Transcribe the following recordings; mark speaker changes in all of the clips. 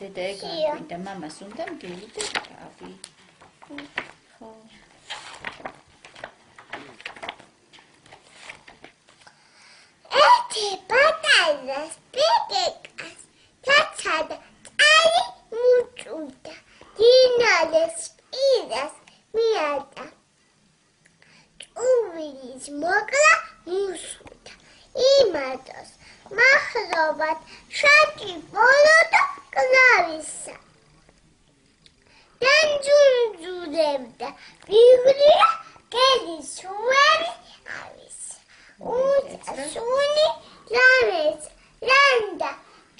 Speaker 1: დედა ეგარგვინდა მამას უნდა მგელი და კავი. ხო.
Speaker 2: ეთი პატარას პედეკას თაცადა წარი მუჭუდა დინალეს პირას მიატა ჭუვილის მოკლა მუსუდა იმატოს მახრობად შაკი ბოლოდა კლავისა დანჯუნჯუნებდა ბიგრია გელის უერი ავის უცასუნი ლამეს ლანდა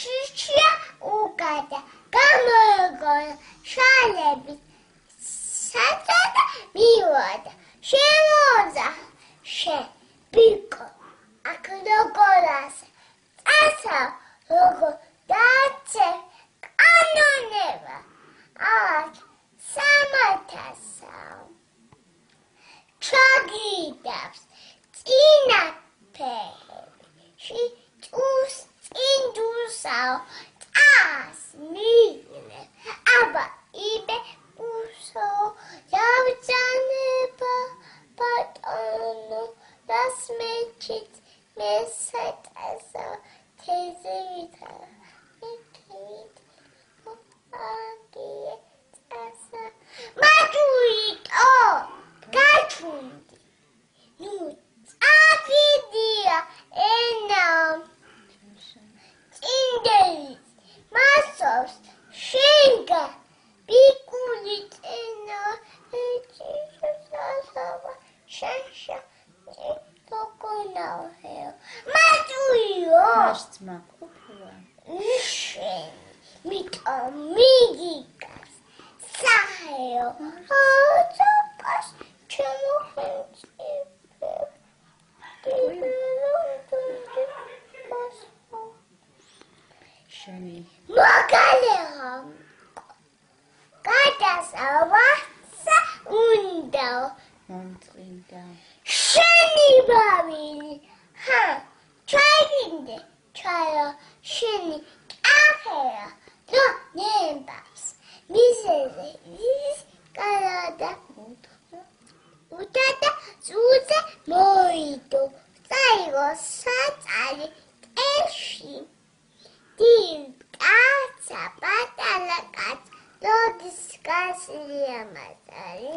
Speaker 2: ჭიჭია უკადა გამოგონა შალები საწადა მივადა შემოძა შე ბიკო აქ როგორას წასა როგორ დაცე კანონება აქ სამათასა ჩაგიდავს წინა ფერი ჭუს წინდუსაო წას მიგნე აბა იბე უსო დავძანება ბატონო რას მეჩით მესატასა თეზევითა მეკით აგიე წასა მაჯუიტო გაჩუნდი ნუ წაფიდია ენა წინდელის მასობს შენგა ბიკული წენა ეჭისასავა შანშა თოკონავეო მაჯუიო
Speaker 1: მასწმა ყოფილა
Speaker 2: შენ მიტო მიგიკას საჰეო აწაკას ჩამოხენწიფე
Speaker 1: შენი
Speaker 2: მაგალეო გადასავასა უნდა
Speaker 1: მომწყინდა
Speaker 2: შენი ბავილი ჰა ჩაიგინდე ჩაიო შენი კახეა რო ნემბავს მიზეზე ის კარადა უტადა ზუზე მოიდო წაიღო საწალი ტეში დილ კაცა პატარა კაც როდის გასლია მაზარი